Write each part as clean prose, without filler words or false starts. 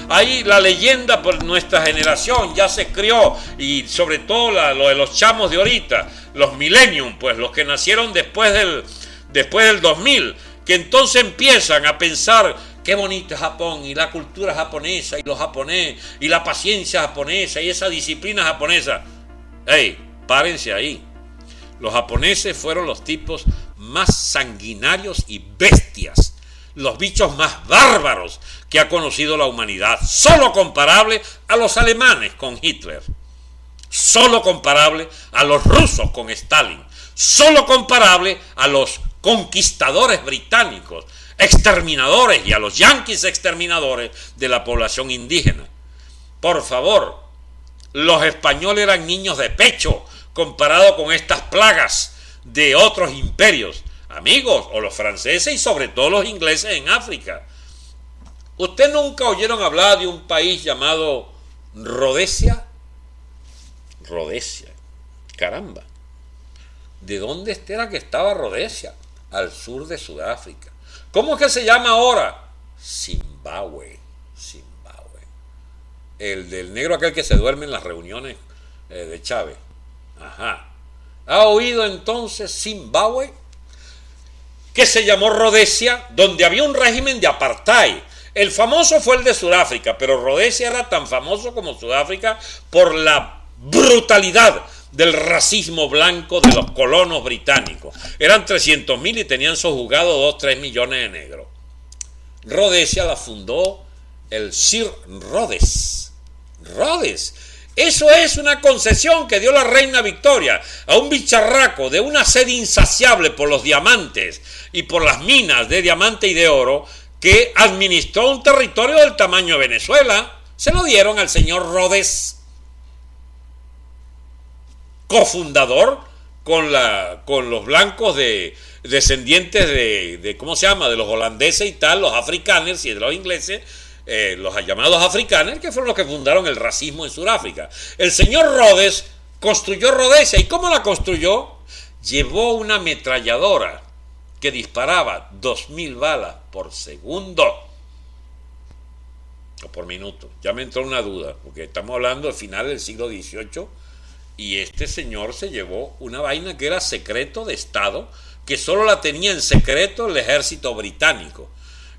Ahí la leyenda por nuestra generación ya se crió, y sobre todo lo de los chamos de ahorita, los millennium, pues los que nacieron después del 2000, que entonces empiezan a pensar qué bonito es Japón y la cultura japonesa y los japoneses y la paciencia japonesa y esa disciplina japonesa. ¡Ey! Párense ahí. Los japoneses fueron los tipos más sanguinarios y bestias, los bichos más bárbaros que ha conocido la humanidad, solo comparable a los alemanes con Hitler, solo comparable a los rusos con Stalin, solo comparable a los conquistadores británicos, exterminadores, y a los yanquis exterminadores de la población indígena. Por favor, los españoles eran niños de pecho comparado con estas plagas de otros imperios, amigos, o los franceses y sobre todo los ingleses en África. ¿Ustedes nunca oyeron hablar de un país llamado Rodesia? Rodesia, caramba. ¿De dónde era que estaba Rodesia? Al sur de Sudáfrica. ¿Cómo es que se llama ahora? Zimbabue. El del negro aquel que se duerme en las reuniones de Chávez. Ajá. ¿Ha oído entonces Zimbabue? Que se llamó Rodesia, donde había un régimen de apartheid. El famoso fue el de Sudáfrica, pero Rodesia era tan famoso como Sudáfrica por la brutalidad del racismo blanco de los colonos británicos. Eran 300.000 y tenían sojuzgados 2-3 millones de negros. Rodesia la fundó el Sir Rhodes. Eso es una concesión que dio la reina Victoria a un bicharraco de una sed insaciable por los diamantes y por las minas de diamante y de oro, que administró un territorio del tamaño de Venezuela. Se lo dieron al señor Rhodes, cofundador con los blancos descendientes de ¿cómo se llama? De los holandeses y tal, los afrikaners y de los ingleses, los llamados afrikaners, que fueron los que fundaron el racismo en Sudáfrica. El señor Rhodes construyó Rodesia. ¿Y cómo la construyó? Llevó una ametralladora que disparaba 2.000 balas por segundo o por minuto. Ya me entró una duda, porque estamos hablando del final del siglo XVIII, y este señor se llevó una vaina que era secreto de Estado, que solo la tenía en secreto el ejército británico.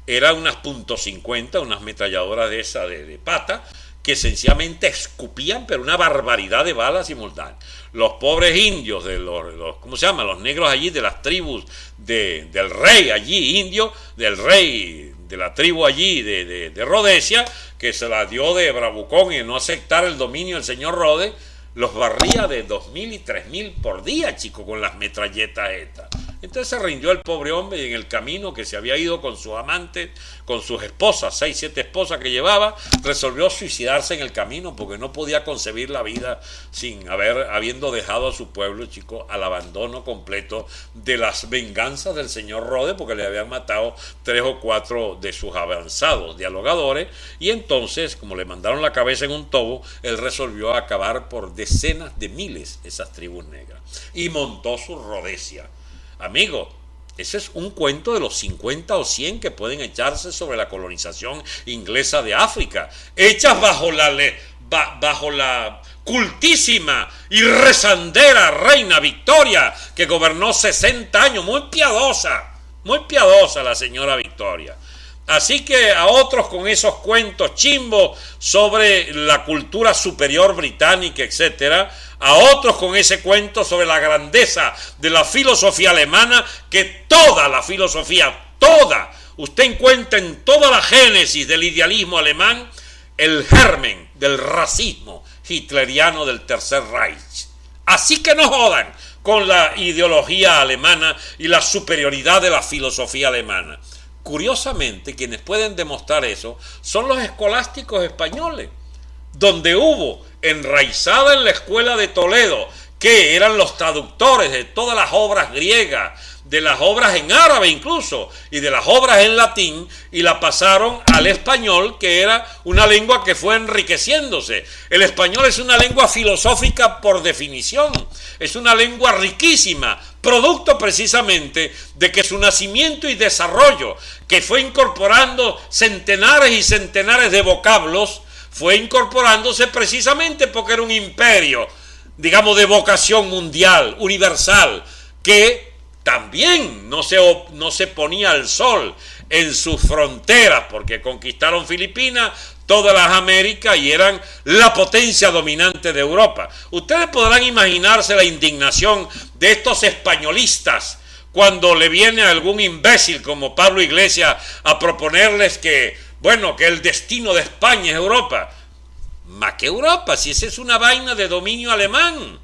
Eran unas .50, unas ametralladoras de esa de pata, que sencillamente escupían, pero una barbaridad de balas simultáneas. Los pobres indios, de los ¿cómo se llama? Los negros allí, de las tribus del rey allí, indio, del rey de la tribu allí de Rodesia, que se la dio de bravucón y no aceptar el dominio del señor Rhodes, los barría de 2.000 y 3.000 por día, chico, con las metralletas estas. Entonces se rindió el pobre hombre, y en el camino, que se había ido con sus amantes, con sus esposas, 6, 7 esposas que llevaba, resolvió suicidarse en el camino, porque no podía concebir la vida habiendo dejado a su pueblo, chico, al abandono completo de las venganzas del señor Rhodes, porque le habían matado 3 o 4 de sus avanzados dialogadores, y entonces, como le mandaron la cabeza en un tobo, él resolvió acabar por decenas de miles esas tribus negras, y montó su Rodesia. Amigo, ese es un cuento de los 50 o 100 que pueden echarse sobre la colonización inglesa de África, hechas bajo la cultísima y rezandera reina Victoria, que gobernó 60 años, muy piadosa la señora Victoria. Así que a otros con esos cuentos chimbos sobre la cultura superior británica, etcétera, a otros con ese cuento sobre la grandeza de la filosofía alemana, que toda la filosofía, usted encuentra en toda la génesis del idealismo alemán el germen del racismo hitleriano del Tercer Reich. Así que no jodan con la ideología alemana y la superioridad de la filosofía alemana. Curiosamente, quienes pueden demostrar eso son los escolásticos españoles, donde hubo enraizada en la escuela de Toledo, que eran los traductores de todas las obras griegas, de las obras en árabe incluso, y de las obras en latín, y la pasaron al español, que era una lengua que fue enriqueciéndose. El español es una lengua filosófica por definición, es una lengua riquísima, producto precisamente de que su nacimiento y desarrollo, que fue incorporando centenares y centenares de vocablos, fue incorporándose precisamente porque era un imperio, digamos, de vocación mundial, universal, que también no se ponía al sol en sus fronteras, porque conquistaron Filipinas, todas las Américas, y eran la potencia dominante de Europa. Ustedes podrán imaginarse la indignación de estos españolistas cuando le viene a algún imbécil como Pablo Iglesias a proponerles que, bueno, que el destino de España es Europa. ¿Más que Europa? Si esa es una vaina de dominio alemán.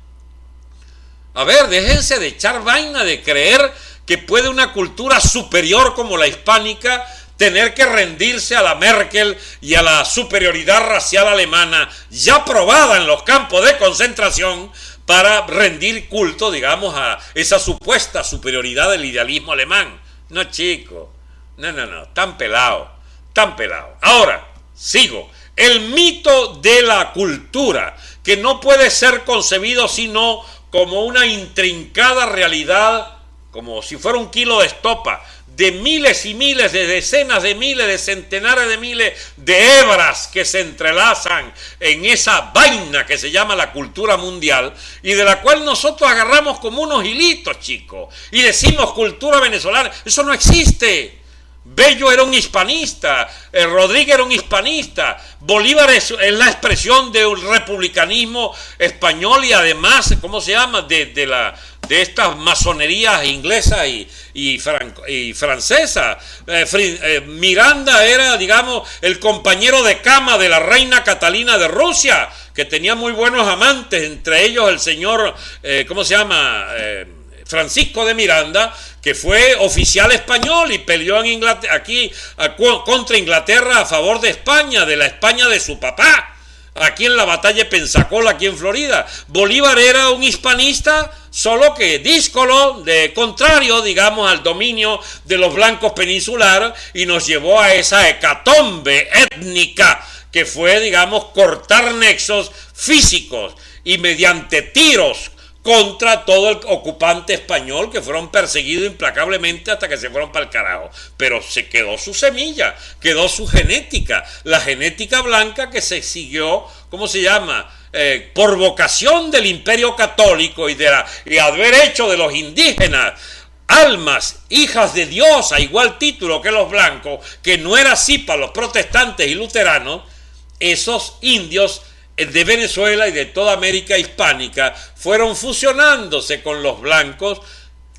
A ver, déjense de echar vaina de creer que puede una cultura superior como la hispánica tener que rendirse a la Merkel y a la superioridad racial alemana ya probada en los campos de concentración para rendir culto, digamos, a esa supuesta superioridad del idealismo alemán. No, chico, no, tan pelado. Ahora, sigo. El mito de la cultura, que no puede ser concebido sino como una intrincada realidad, como si fuera un kilo de estopa, de miles y miles, de decenas de miles, de centenares de miles de hebras que se entrelazan en esa vaina que se llama la cultura mundial, y de la cual nosotros agarramos como unos hilitos, chicos, y decimos cultura venezolana. Eso no existe. Bello era un hispanista, Rodríguez era un hispanista, Bolívar es la expresión de un republicanismo español y además, ¿cómo se llama?, de estas masonerías inglesas y francesas. Miranda era, digamos, el compañero de cama de la reina Catalina de Rusia, que tenía muy buenos amantes, entre ellos el señor, ¿cómo se llama?, Francisco de Miranda, que fue oficial español y peleó en Inglaterra, aquí contra Inglaterra a favor de España, de la España de su papá, aquí en la batalla de Pensacola, aquí en Florida. Bolívar era un hispanista, solo que díscolo, de contrario, digamos, al dominio de los blancos peninsulares, y nos llevó a esa hecatombe étnica que fue, digamos, cortar nexos físicos y mediante tiros contra todo el ocupante español, que fueron perseguidos implacablemente hasta que se fueron para el carajo. Pero se quedó su semilla, quedó su genética, la genética blanca que se siguió, ¿cómo se llama?, por vocación del Imperio Católico y haber hecho de los indígenas almas, hijas de Dios, a igual título que los blancos, que no era así para los protestantes y luteranos. Esos indios de Venezuela y de toda América hispánica fueron fusionándose con los blancos,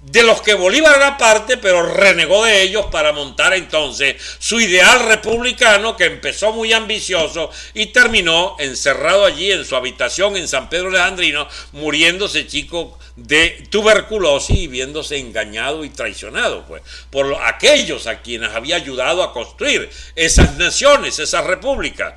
de los que Bolívar era parte, pero renegó de ellos para montar entonces su ideal republicano, que empezó muy ambicioso y terminó encerrado allí en su habitación en San Pedro Alejandrino, muriéndose, chico, de tuberculosis y viéndose engañado y traicionado, pues, por aquellos a quienes había ayudado a construir esas naciones, esas repúblicas.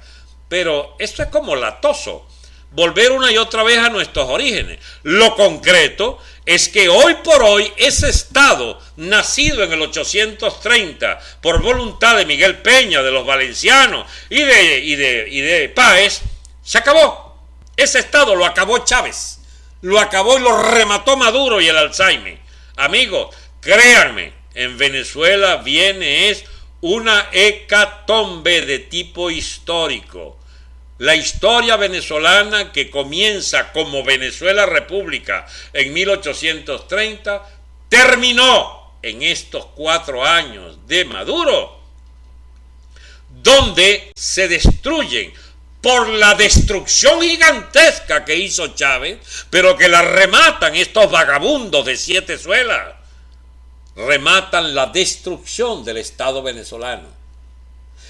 Pero esto es como latoso, volver una y otra vez a nuestros orígenes. Lo concreto es que hoy por hoy ese Estado, nacido en el 830 por voluntad de Miguel Peña, de los valencianos y de Páez, se acabó. Ese Estado lo acabó Chávez, lo acabó y lo remató Maduro y el Alzheimer. Amigos, créanme, en Venezuela viene una hecatombe de tipo histórico. La historia venezolana, que comienza como Venezuela República en 1830, terminó en estos 4 años de Maduro, donde se destruyen por la destrucción gigantesca que hizo Chávez, pero que la rematan estos vagabundos de 7 suelas. Rematan la destrucción del Estado venezolano.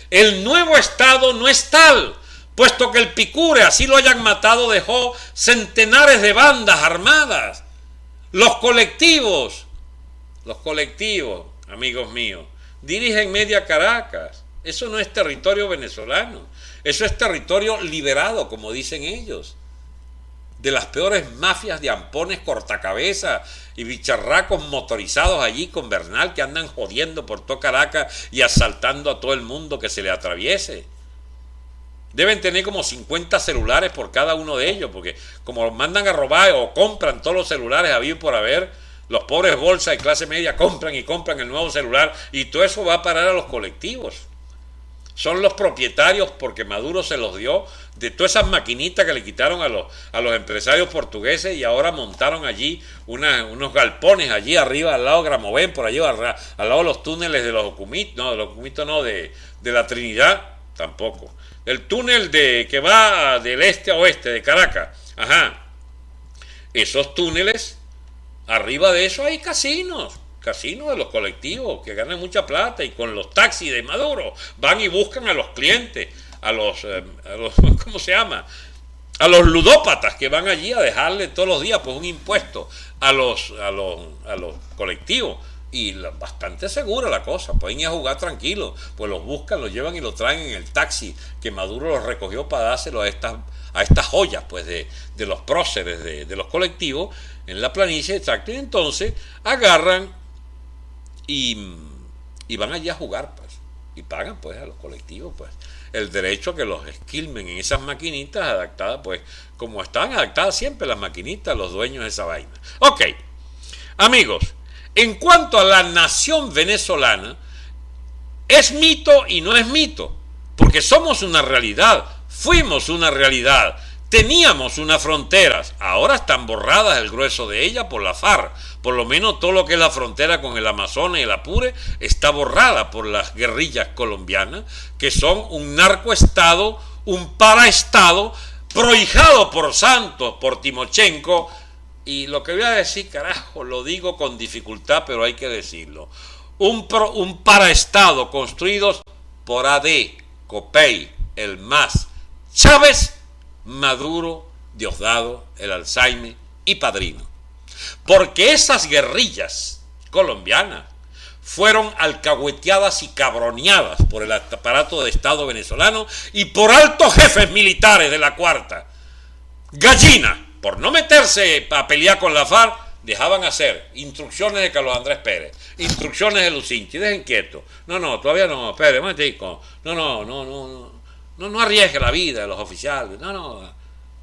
El nuevo Estado no es tal, puesto que el Picure, así lo hayan matado, dejó centenares de bandas armadas. Los colectivos, amigos míos, dirigen media Caracas. Eso no es territorio venezolano, eso es territorio liberado, como dicen ellos. de las peores mafias de ampones cortacabezas y bicharracos motorizados allí con Bernal que andan jodiendo por toda Caracas y asaltando a todo el mundo que se le atraviese. Deben tener como 50 celulares por cada uno de ellos, porque como mandan a robar o compran todos los celulares habido por haber, los pobres bolsas de clase media compran y compran el nuevo celular y todo eso va a parar a los colectivos. Son los propietarios, porque Maduro se los dio, de todas esas maquinitas que le quitaron a los empresarios portugueses y ahora montaron allí unos galpones allí arriba, al lado de Gramovén, por allí al lado de los túneles de los Ocumitos, no, de los Ocumitos no, de la Trinidad, tampoco. El túnel que va del este a oeste de Caracas, ajá, esos túneles, arriba de eso hay casinos de los colectivos que ganan mucha plata, y con los taxis de Maduro van y buscan a los clientes, a los ¿cómo se llama? A los ludópatas que van allí a dejarle todos los días pues un impuesto a los colectivos. Y bastante segura la cosa, pueden ir a jugar tranquilos, pues los buscan, los llevan y los traen en el taxi que Maduro los recogió para dárselo a estas joyas pues de los próceres de los colectivos en la planicie, exacto, y entonces agarran y van allí a jugar pues, y pagan pues a los colectivos pues el derecho a que los esquilmen en esas maquinitas adaptadas pues como están adaptadas siempre las maquinitas, los dueños de esa vaina. Ok, amigos, en cuanto a la nación venezolana, es mito y no es mito, porque somos una realidad, fuimos una realidad, teníamos unas fronteras, ahora están borradas el grueso de ellas por la FARC, por lo menos todo lo que es la frontera con el Amazonas y el Apure está borrada por las guerrillas colombianas, que son un narcoestado, un paraestado, prohijado por Santos, por Timochenko. Y lo que voy a decir, carajo, lo digo con dificultad, pero hay que decirlo. Un paraestado construidos por AD, Copey, el MAS, Chávez, Maduro, Diosdado, el Alzheimer y Padrino. Porque esas guerrillas colombianas fueron alcahueteadas y cabroneadas por el aparato de Estado venezolano y por altos jefes militares de la Cuarta. Gallina, por no meterse a pelear con la FARC, dejaban hacer instrucciones de Carlos Andrés Pérez, instrucciones de Lucinchi, dejen quieto. No, todavía no, espere, un momentico. No arriesgue la vida de los oficiales.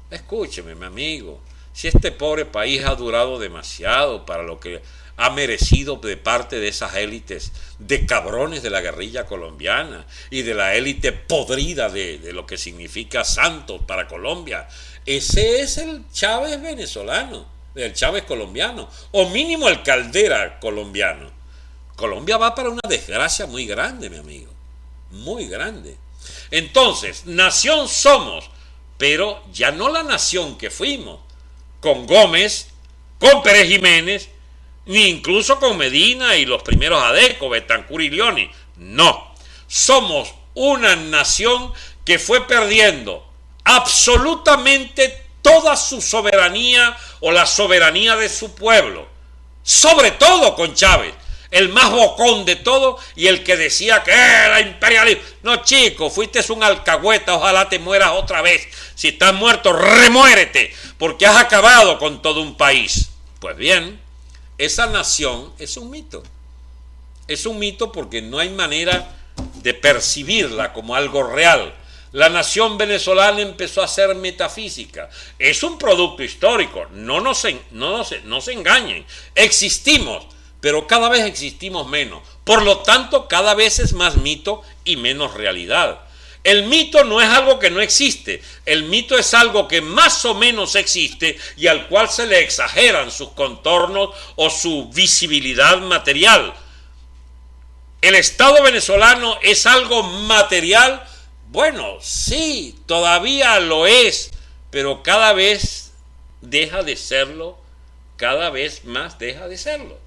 Escúcheme, mi amigo. Si este pobre país ha durado demasiado para lo que ha merecido de parte de esas élites de cabrones de la guerrilla colombiana y de la élite podrida de lo que significa Santos para Colombia. Ese es el Chávez venezolano, el Chávez colombiano, o mínimo el Caldera colombiano. Colombia va para una desgracia muy grande, mi amigo, muy grande. Entonces, nación somos, pero ya no la nación que fuimos, con Gómez, con Pérez Jiménez, ni incluso con Medina y los primeros Adeco, Betancur y Leoni. No, somos una nación que fue perdiendo absolutamente toda su soberanía o la soberanía de su pueblo, sobre todo con Chávez, el más bocón de todo y el que decía que era imperialismo. No, chico, fuiste un alcahueta, ojalá te mueras otra vez. Si estás muerto, remuérete, porque has acabado con todo un país. Pues bien, esa nación es un mito. Es un mito porque no hay manera de percibirla como algo real. La nación venezolana empezó a ser metafísica. Es un producto histórico. No se engañen. Existimos, pero cada vez existimos menos. Por lo tanto, cada vez es más mito y menos realidad. El mito no es algo que no existe. El mito es algo que más o menos existe y al cual se le exageran sus contornos o su visibilidad material. ¿El Estado venezolano es algo material? Bueno, sí, todavía lo es, pero cada vez deja de serlo, cada vez más deja de serlo.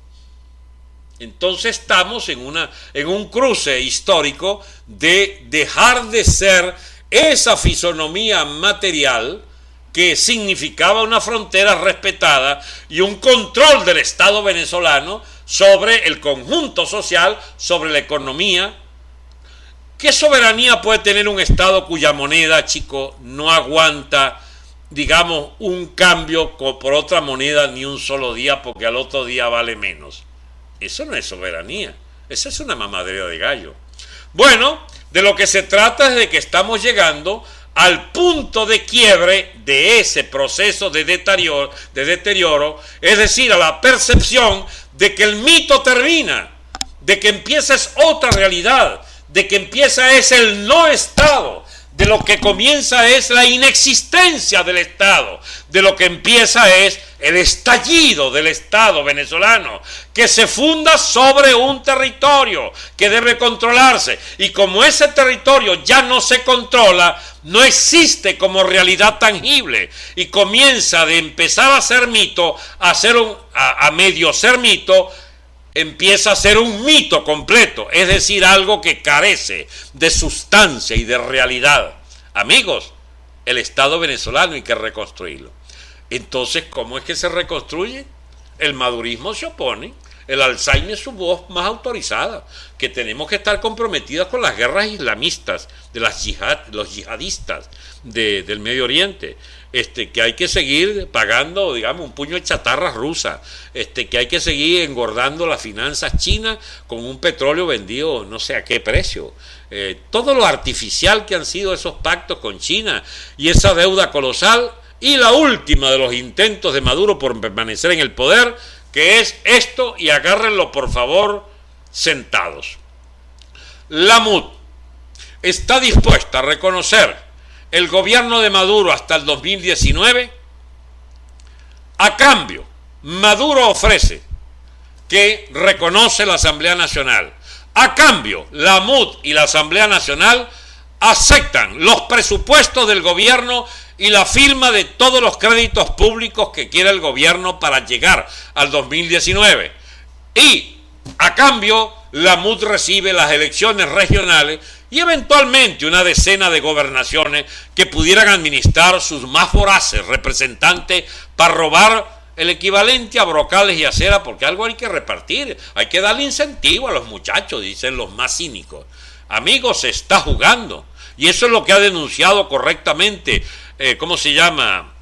Entonces estamos en un cruce histórico de dejar de ser esa fisonomía material que significaba una frontera respetada y un control del Estado venezolano sobre el conjunto social, sobre la economía. ¿Qué soberanía puede tener un Estado cuya moneda, chico, no aguanta digamos, un cambio por otra moneda ni un solo día porque al otro día vale menos. Eso no es soberanía, eso es una mamadera de gallo. Bueno, de lo que se trata es de que estamos llegando al punto de quiebre de ese proceso de deterioro, es decir, a la percepción de que el mito termina, de que empieza es otra realidad, de que empieza es el no Estado, de lo que comienza es la inexistencia del Estado, de lo que empieza es el estallido del Estado venezolano, que se funda sobre un territorio que debe controlarse, y como ese territorio ya no se controla, no existe como realidad tangible, y comienza de empezar a ser mito, a medio ser mito, empieza a ser un mito completo, es decir, algo que carece de sustancia y de realidad. Amigos, el Estado venezolano hay que reconstruirlo. Entonces, ¿cómo es que se reconstruye? El madurismo se opone, el Alzheimer es su voz más autorizada, que tenemos que estar comprometidas con las guerras islamistas, de los yihadistas del Medio Oriente, que hay que seguir pagando, digamos, un puño de chatarra rusa, que hay que seguir engordando las finanzas chinas con un petróleo vendido no sé a qué precio. Todo lo artificial que han sido esos pactos con China y esa deuda colosal, y la última de los intentos de Maduro por permanecer en el poder, que es esto, y agárrenlo por favor sentados. La MUD está dispuesta a reconocer el gobierno de Maduro hasta el 2019. A cambio, Maduro ofrece que reconoce la Asamblea Nacional. A cambio, la MUD y la Asamblea Nacional aceptan los presupuestos del gobierno y la firma de todos los créditos públicos que quiera el gobierno para llegar al 2019. Y, a cambio, la MUD recibe las elecciones regionales y eventualmente una decena de gobernaciones que pudieran administrar sus más voraces representantes para robar el equivalente a brocales y acera, porque algo hay que repartir, hay que darle incentivo a los muchachos, dicen los más cínicos. Amigos, se está jugando, y eso es lo que ha denunciado correctamente,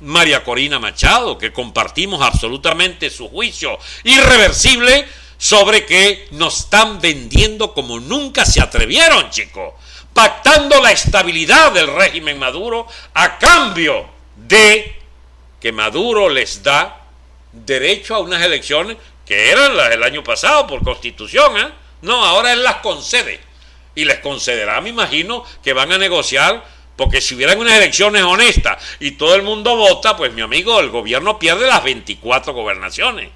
María Corina Machado, que compartimos absolutamente su juicio irreversible sobre que nos están vendiendo como nunca se atrevieron, chicos, pactando la estabilidad del régimen Maduro a cambio de que Maduro les da derecho a unas elecciones que eran las del año pasado por constitución, ¿eh? No, ahora él las concede, y les concederá, me imagino, que van a negociar, porque si hubieran unas elecciones honestas y todo el mundo vota, pues mi amigo, el gobierno pierde las 24 gobernaciones.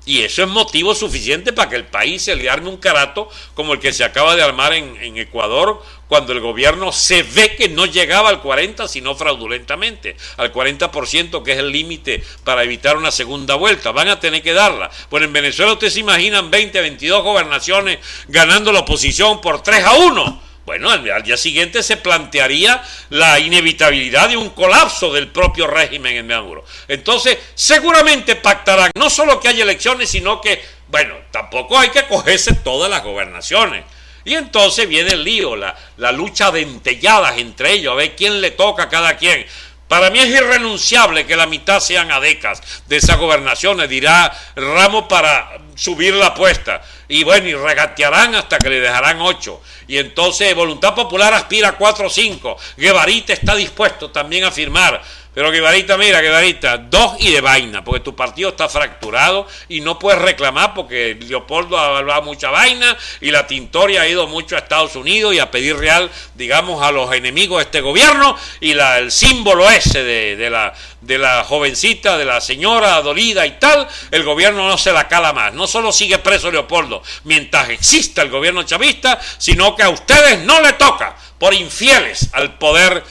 Y eso es motivo suficiente para que el país se le arme un carato como el que se acaba de armar en Ecuador, cuando el gobierno se ve que no llegaba al 40%, sino fraudulentamente, al 40%, que es el límite para evitar una segunda vuelta. Van a tener que darla. Bueno, en Venezuela ustedes se imaginan 20, 22 gobernaciones ganando la oposición por 3-1. Bueno, al día siguiente se plantearía la inevitabilidad de un colapso del propio régimen en Maduro. Entonces, seguramente pactarán no solo que haya elecciones, sino que, bueno, tampoco hay que cogerse todas las gobernaciones. Y entonces viene el lío, la lucha de entelladas entre ellos, a ver quién le toca a cada quien. Para mí es irrenunciable que la mitad sean adecas de esas gobernaciones, dirá Ramos para subir la apuesta. Y bueno, y regatearán hasta que le dejarán 8. Y entonces Voluntad Popular aspira a 4 o 5. Guevarita está dispuesto también a firmar. Pero Guevarita, mira, Guevarita, 2 y de vaina, porque tu partido está fracturado y no puedes reclamar porque Leopoldo ha hablado mucha vaina y la Tintoria ha ido mucho a Estados Unidos y a pedir real, digamos, a los enemigos de este gobierno, y el símbolo ese de la jovencita, de la señora dolida y tal, el gobierno no se la cala más. No solo sigue preso Leopoldo mientras exista el gobierno chavista, sino que a ustedes no le toca, por infieles al poder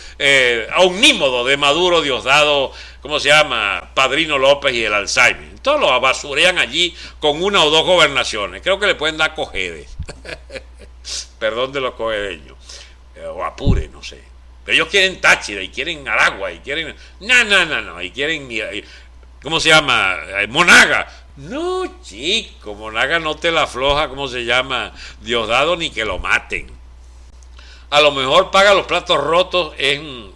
omnímodo de Maduro, Diosdado, Padrino López y el Alzheimer. Todos lo basurean allí con 1 o 2 gobernaciones. Creo que le pueden dar cojedes. Perdón de los cojedeños. O Apure, no sé. Pero ellos quieren Táchira y quieren Aragua y quieren... No. Y quieren... Monaga. No, chico, Monaga no te la afloja, Diosdado, ni que lo maten. A lo mejor paga los platos rotos en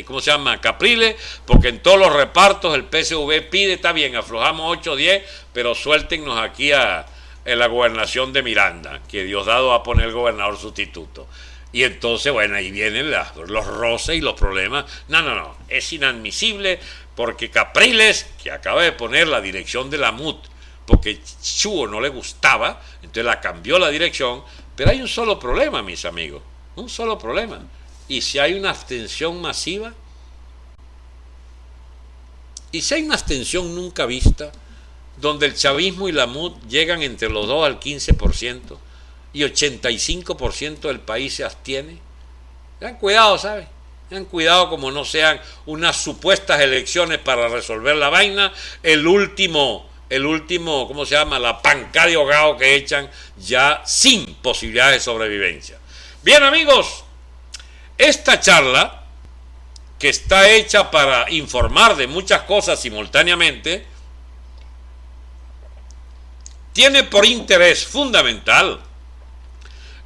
¿cómo se llama? Capriles, porque en todos los repartos el PSV pide, está bien, aflojamos 8 o 10, pero suéltennos aquí en la gobernación de Miranda, que Diosdado va a poner el gobernador sustituto. Y entonces, bueno, ahí vienen los roces y los problemas. No, es inadmisible porque Capriles, que acaba de poner la dirección de la MUT, porque Chuo no le gustaba, entonces la cambió la dirección, pero hay un solo problema, mis amigos, un solo problema. Y si hay una abstención masiva, y si hay una abstención nunca vista, donde el chavismo y la MUT llegan entre los dos al 15% y 85% del país se abstiene, tengan cuidado, ¿sabes? Tengan cuidado como no sean unas supuestas elecciones para resolver la vaina, el último, ¿cómo se llama? La pancada de ahogado que echan ya sin posibilidades de sobrevivencia. Bien, amigos, esta charla, que está hecha para informar de muchas cosas simultáneamente, tiene por interés fundamental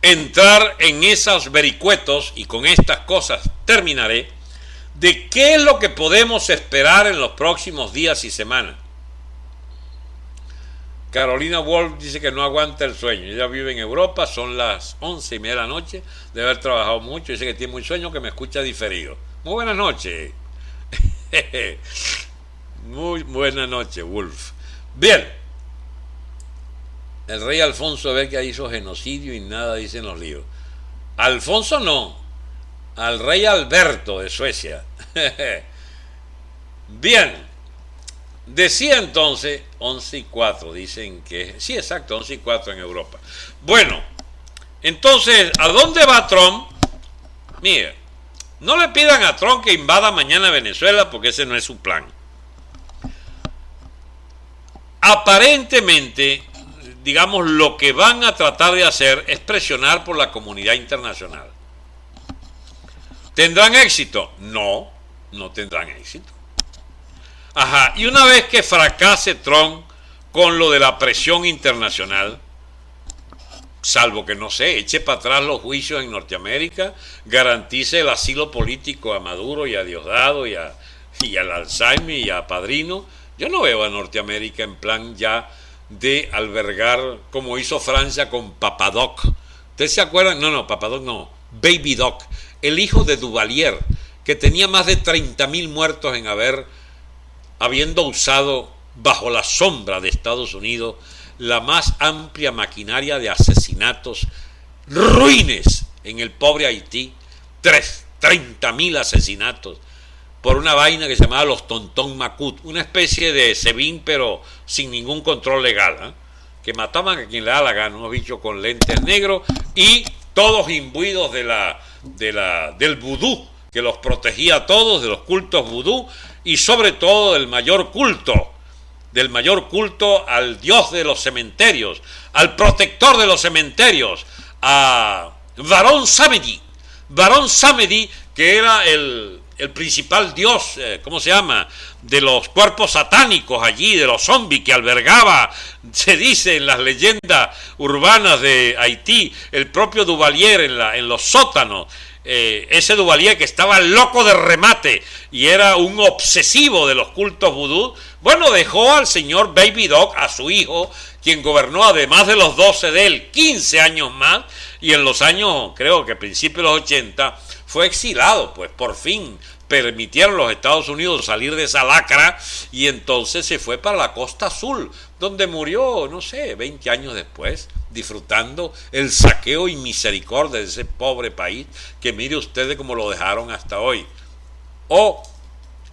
entrar en esos vericuetos, y con estas cosas terminaré, de qué es lo que podemos esperar en los próximos días y semanas. Carolina Wolf dice que no aguanta el sueño. Ella vive en Europa, son las 11:30 de la noche, debe haber trabajado mucho, dice que tiene muy sueño, que me escucha diferido. Muy buenas noches. Muy buenas noches, Wolf. Bien. El rey Alfonso ve que hizo genocidio y nada dicen los libros. Alfonso no, al rey Alberto de Suecia. Bien. Decía entonces 11:04, dicen que sí, exacto, 11:04 en Europa. Bueno, entonces, ¿a dónde va Trump? Mire, no le pidan a Trump que invada mañana Venezuela, porque ese no es su plan. Aparentemente, digamos, lo que van a tratar de hacer es presionar por la comunidad internacional. ¿Tendrán éxito? No, no tendrán éxito. Ajá, y una vez que fracase Trump con lo de la presión internacional, salvo que, no sé, eche para atrás los juicios en Norteamérica, garantice el asilo político a Maduro y a Diosdado y al Alzheimer y a Padrino, yo no veo a Norteamérica en plan ya de albergar, como hizo Francia con Papadoc. ¿Ustedes se acuerdan? No, Papadoc no, Baby Doc, el hijo de Duvalier, que tenía más de 30.000 muertos habiendo usado bajo la sombra de Estados Unidos la más amplia maquinaria de asesinatos ruines en el pobre Haití, 30.000 asesinatos por una vaina que se llamaba los Tontón Macut, una especie de SEBIN pero sin ningún control legal, que mataban a quien le da la gana, unos bichos con lentes negros y todos imbuidos del vudú, que los protegía a todos, de los cultos vudú, y sobre todo del mayor culto al dios de los cementerios, al protector de los cementerios, a Varón Samedi, que era el principal dios, ¿cómo se llama?, de los cuerpos satánicos allí, de los zombies que albergaba, se dice en las leyendas urbanas de Haití, el propio Duvalier en los sótanos. Ese Duvalier que estaba loco de remate y era un obsesivo de los cultos vudú, bueno, dejó al señor Baby Doc, a su hijo, quien gobernó además de los 12 de él, 15 años más, y en los años, creo que principios de los 80, fue exilado, pues por fin permitieron los Estados Unidos salir de esa lacra, y entonces se fue para la Costa Azul, donde murió, no sé, 20 años después, disfrutando el saqueo y misericordia de ese pobre país, que mire ustedes cómo lo dejaron hasta hoy. Oh,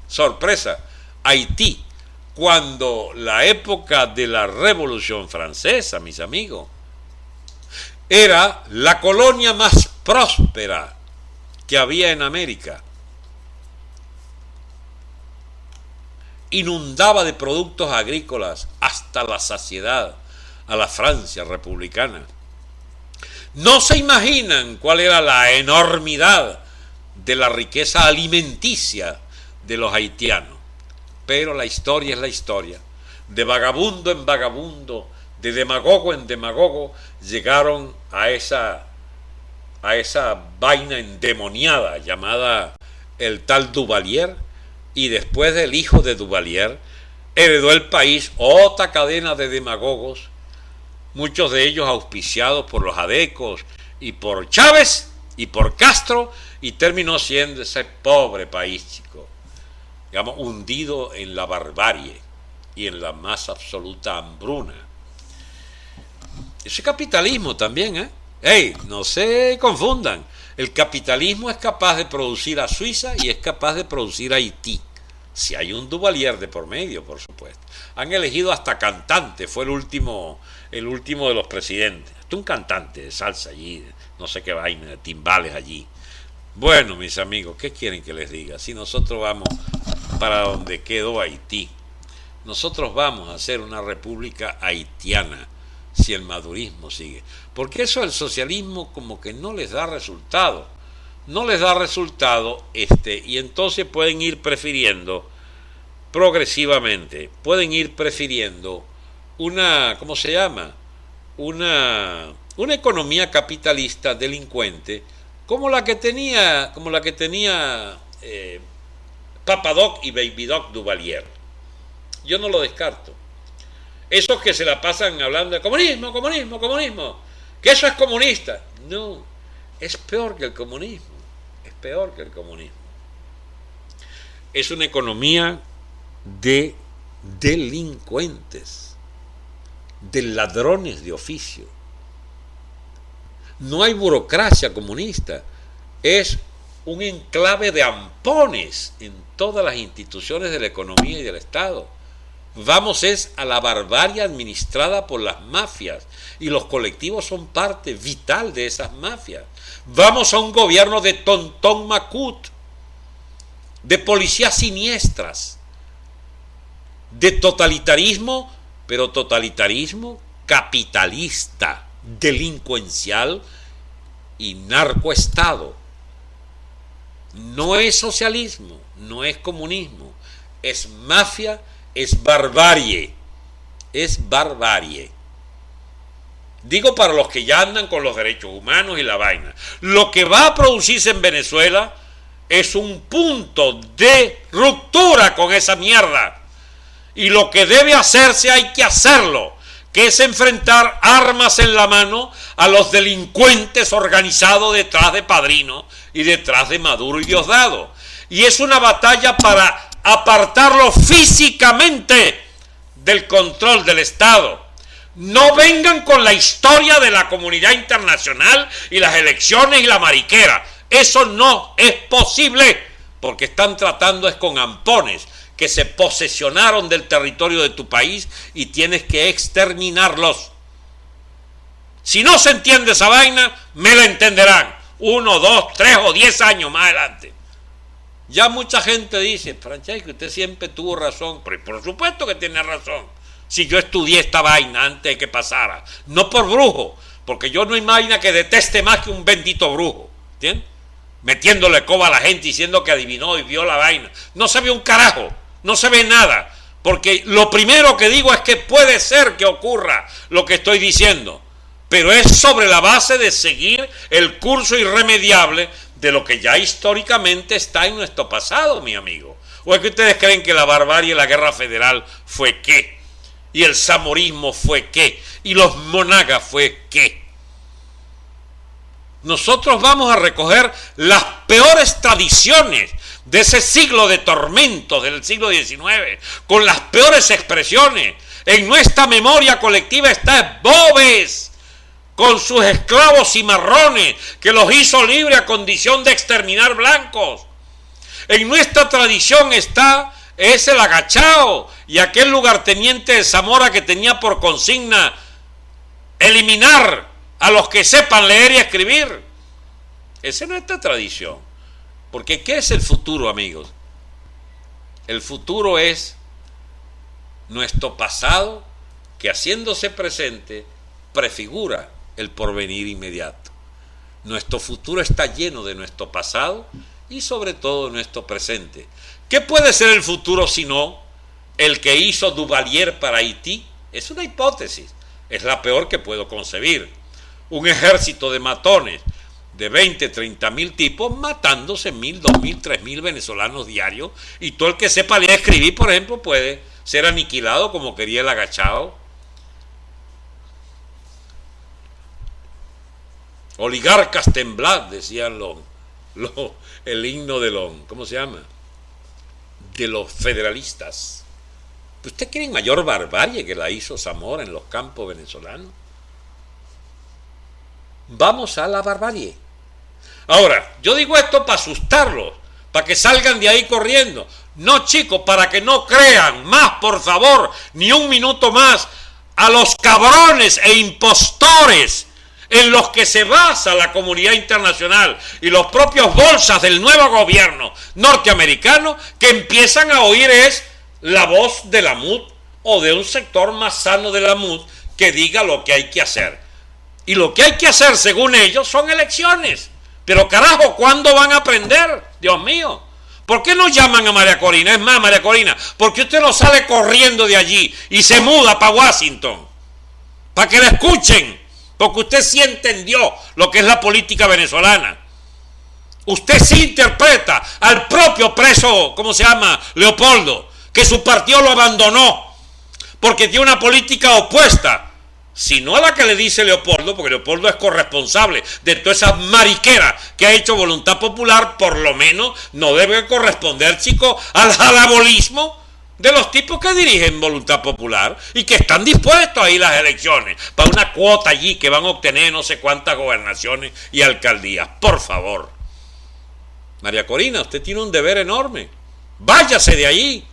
sorpresa, Haití, cuando la época de la Revolución Francesa, mis amigos, era la colonia más próspera que había en América. Inundaba de productos agrícolas hasta la saciedad a la Francia republicana. No se imaginan cuál era la enormidad de la riqueza alimenticia de los haitianos. Pero la historia es la historia. De vagabundo en vagabundo, de demagogo en demagogo, llegaron a esa vaina endemoniada llamada el tal Duvalier, y después del hijo de Duvalier, heredó el país otra cadena de demagogos, muchos de ellos auspiciados por los adecos y por Chávez y por Castro, y terminó siendo ese pobre país, chico, digamos, hundido en la barbarie y en la más absoluta hambruna. Ese capitalismo también, ¿eh? ¡Ey! No se confundan. El capitalismo es capaz de producir a Suiza y es capaz de producir a Haití. Si hay un Duvalier de por medio, por supuesto. Han elegido hasta cantante, fue el último de los presidentes. Hasta un cantante de salsa allí, no sé qué vaina, de timbales allí. Bueno, mis amigos, ¿qué quieren que les diga? Si nosotros vamos para donde quedó Haití, nosotros vamos a hacer una república haitiana, si el madurismo sigue. Porque eso del socialismo como que no les da resultado. No les da resultado, y entonces pueden ir prefiriendo progresivamente, pueden ir prefiriendo una, ¿cómo se llama? Una economía capitalista delincuente como la que tenía Papa Doc y Baby Doc Duvalier. Yo no lo descarto. Esos que se la pasan hablando de comunismo, comunismo, comunismo, que eso es comunista. No, es peor que el comunismo, es peor que el comunismo. Es una economía de delincuentes, de ladrones de oficio. No hay burocracia comunista, es un enclave de ampones en todas las instituciones de la economía y del Estado. Vamos es a la barbarie administrada por las mafias, y los colectivos son parte vital de esas mafias. Vamos a un gobierno de tontón macut, de policías siniestras, de totalitarismo, pero totalitarismo capitalista, delincuencial y narcoestado. No es socialismo, no es comunismo, es mafia, es barbarie, es barbarie. Digo para los que ya andan con los derechos humanos y la vaina. Lo que va a producirse en Venezuela es un punto de ruptura con esa mierda. Y lo que debe hacerse hay que hacerlo, que es enfrentar armas en la mano a los delincuentes organizados detrás de Padrino y detrás de Maduro y Diosdado. Y es una batalla para apartarlo físicamente del control del Estado. No vengan con la historia de la comunidad internacional y las elecciones y la mariquera. Eso no es posible, porque están tratando es con ampones que se posesionaron del territorio de tu país y tienes que exterminarlos. Si no se entiende esa vaina, me la entenderán 1, 2, 3 o 10 años más adelante. Ya mucha gente dice, Francesco, usted siempre tuvo razón. Pero por supuesto que tiene razón. Si yo estudié esta vaina antes de que pasara, no por brujo, porque yo no hay vaina que deteste más que un bendito brujo, ¿entiendes? Metiéndole coba a la gente diciendo que adivinó y vio la vaina. No se ve un carajo, no se ve nada, porque lo primero que digo es que puede ser que ocurra lo que estoy diciendo, pero es sobre la base de seguir el curso irremediable de lo que ya históricamente está en nuestro pasado, mi amigo. ¿O es que ustedes creen que la barbarie y la guerra federal fue qué? ¿Y el zamorismo fue qué? ¿Y los monagas fue qué? Nosotros vamos a recoger las peores tradiciones de ese siglo de tormentos del siglo XIX, con las peores expresiones. En nuestra memoria colectiva está Boves, con sus esclavos cimarrones, que los hizo libres a condición de exterminar blancos. En nuestra tradición está es el agachao y aquel lugarteniente de Zamora que tenía por consigna eliminar a los que sepan leer y escribir. Esa es nuestra tradición. Porque ¿qué es el futuro, amigos? El futuro es nuestro pasado que, haciéndose presente, prefigura el porvenir inmediato. Nuestro futuro está lleno de nuestro pasado y sobre todo de nuestro presente. ¿Qué puede ser el futuro sino el que hizo Duvalier para Haití? Es una hipótesis, es la peor que puedo concebir. Un ejército de matones, de 20, 30 mil tipos matándose 1.000, 2.000, 3.000 venezolanos diarios, y todo el que sepa leer y escribir, por ejemplo, puede ser aniquilado como quería el agachado. Oligarcas temblad, decían el himno de los, ¿cómo se llama? De los federalistas. ¿Usted cree en mayor barbarie que la hizo Zamora en los campos venezolanos? Vamos a la barbarie. Ahora, yo digo esto para asustarlos, para que salgan de ahí corriendo. No, chicos, para que no crean más, por favor, ni un minuto más, a los cabrones e impostores en los que se basa la comunidad internacional y los propios bolsas del nuevo gobierno norteamericano, que empiezan a oír es la voz de la MUD o de un sector más sano de la MUD que diga lo que hay que hacer. Y lo que hay que hacer, según ellos, son elecciones. Pero carajo, ¿cuándo van a aprender? Dios mío. ¿Por qué no llaman a María Corina? Es más, María Corina, ¿por qué usted no sale corriendo de allí y se muda para Washington? Para que la escuchen. Porque usted sí entendió lo que es la política venezolana. Usted sí interpreta al propio preso, ¿cómo se llama? Leopoldo, que su partido lo abandonó porque tiene una política opuesta, sino a la que le dice Leopoldo, porque Leopoldo es corresponsable de todas esas mariqueras que ha hecho Voluntad Popular. Por lo menos no debe corresponder, chicos, al jalabolismo de los tipos que dirigen Voluntad Popular y que están dispuestos a ir a las elecciones para una cuota allí que van a obtener no sé cuántas gobernaciones y alcaldías. Por favor, María Corina, usted tiene un deber enorme. Váyase de allí,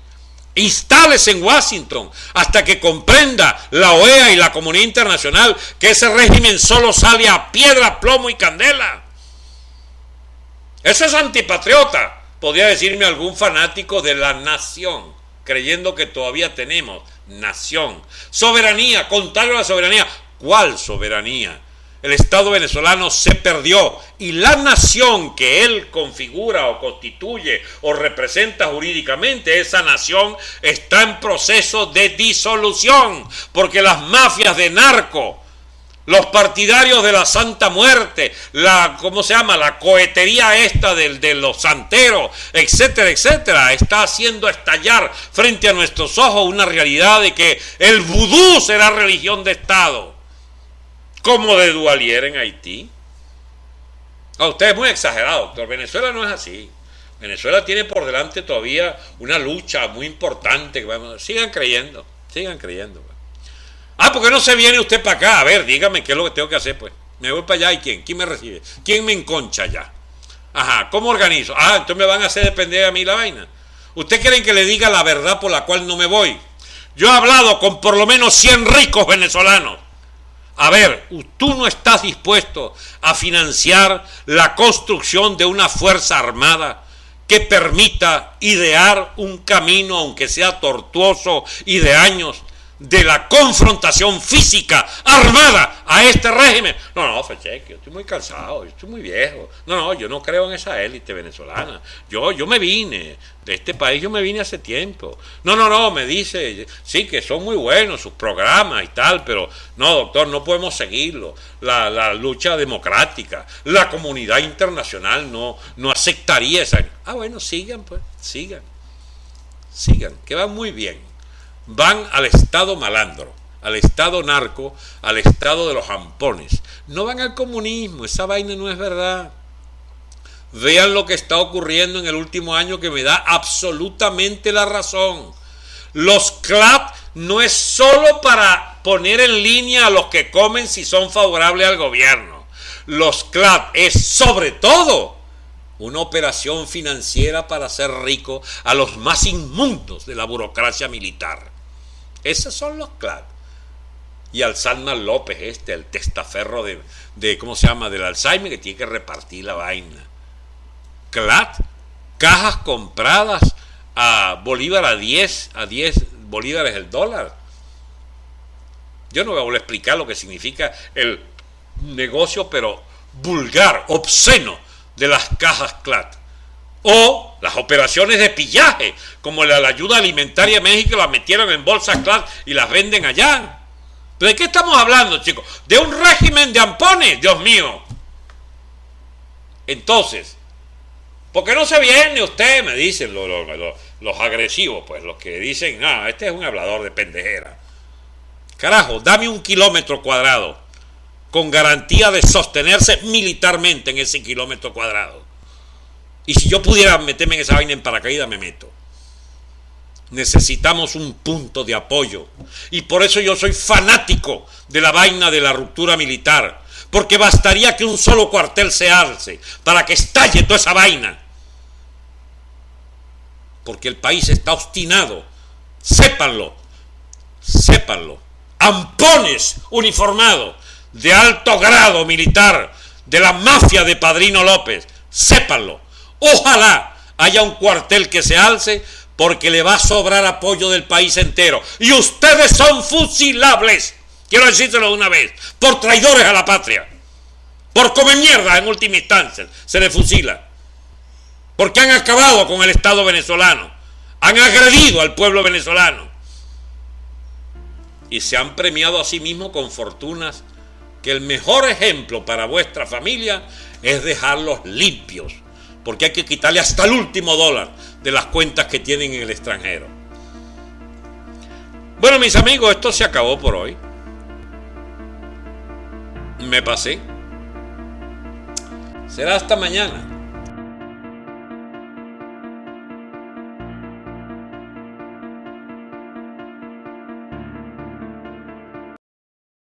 instálese en Washington hasta que comprenda la OEA y la comunidad internacional que ese régimen solo sale a piedra, plomo y candela. Eso es antipatriota, podría decirme algún fanático de la nación, creyendo que todavía tenemos nación. Soberanía, contrario a la soberanía. ¿Cuál soberanía? El Estado venezolano se perdió y la nación que él configura o constituye o representa jurídicamente, esa nación está en proceso de disolución, porque las mafias de narco, los partidarios de la Santa Muerte, ¿cómo se llama? La cohetería esta de los santeros, etcétera, etcétera, está haciendo estallar frente a nuestros ojos una realidad de que el vudú será religión de Estado, como de Duvalier en Haití. Usted es muy exagerado, doctor. Venezuela no es así. Venezuela tiene por delante todavía una lucha muy importante. Sigan creyendo, sigan creyendo. ¿Por qué no se viene usted para acá? A ver, dígame qué es lo que tengo que hacer, pues. Me voy para allá, ¿y quién? ¿Quién me recibe? ¿Quién me enconcha allá? Ajá, ¿cómo organizo? Entonces me van a hacer depender a mí la vaina. ¿Usted creen que le diga la verdad por la cual no me voy? Yo he hablado con por lo menos 100 ricos venezolanos. A ver, tú no estás dispuesto a financiar la construcción de una fuerza armada que permita idear un camino, aunque sea tortuoso y de años, de la confrontación física armada a este régimen. No, Fecheque, yo estoy muy cansado, yo estoy muy viejo. No, yo no creo en esa élite venezolana. Yo me vine de este país, yo me vine hace tiempo. No, me dice, sí, que son muy buenos sus programas y tal, pero no, doctor, no podemos seguirlo. La lucha democrática, la comunidad internacional no aceptaría esa. Bueno, sigan, pues, sigan, que van muy bien. Van al estado malandro, al estado narco, al estado de los jampones. No van al comunismo, esa vaina no es verdad. Vean lo que está ocurriendo en el último año, que me da absolutamente la razón. Los CLAP no es solo para poner en línea a los que comen si son favorables al gobierno. Los CLAP es sobre todo una operación financiera para hacer rico a los más inmundos de la burocracia militar. Esos son los CLAD. Y al Salman López el testaferro de ¿cómo se llama? Del Alzheimer, que tiene que repartir la vaina. CLAD, cajas compradas a Bolívar a 10 bolívares el dólar. Yo no voy a explicar lo que significa el negocio, pero vulgar, obsceno, de las cajas CLAD. O las operaciones de pillaje, como la ayuda alimentaria de México, las metieron en bolsas CLAD y las venden allá. ¿Pero de qué estamos hablando, chicos? ¿De un régimen de ampones? Dios mío. Entonces, ¿por qué no se viene usted? Me dicen los agresivos, pues los que dicen, este es un hablador de pendejera. Carajo, dame 1 kilómetro cuadrado con garantía de sostenerse militarmente en ese kilómetro cuadrado. Y si yo pudiera meterme en esa vaina en paracaídas, me meto. Necesitamos un punto de apoyo. Y por eso yo soy fanático de la vaina de la ruptura militar. Porque bastaría que un solo cuartel se alce para que estalle toda esa vaina. Porque el país está obstinado. Sépanlo. Sépanlo. Ampones uniformados de alto grado militar de la mafia de Padrino López. Sépanlo. Ojalá haya un cuartel que se alce, porque le va a sobrar apoyo del país entero. Y ustedes son fusilables. Quiero decírselo de una vez. Por traidores a la patria. Por comer mierda en última instancia. Se les fusila. Porque han acabado con el Estado venezolano. Han agredido al pueblo venezolano. Y se han premiado a sí mismos con fortunas que el mejor ejemplo para vuestra familia es dejarlos limpios. Porque hay que quitarle hasta el último dólar de las cuentas que tienen en el extranjero. Bueno, mis amigos, esto se acabó por hoy. Me pasé. Será hasta mañana.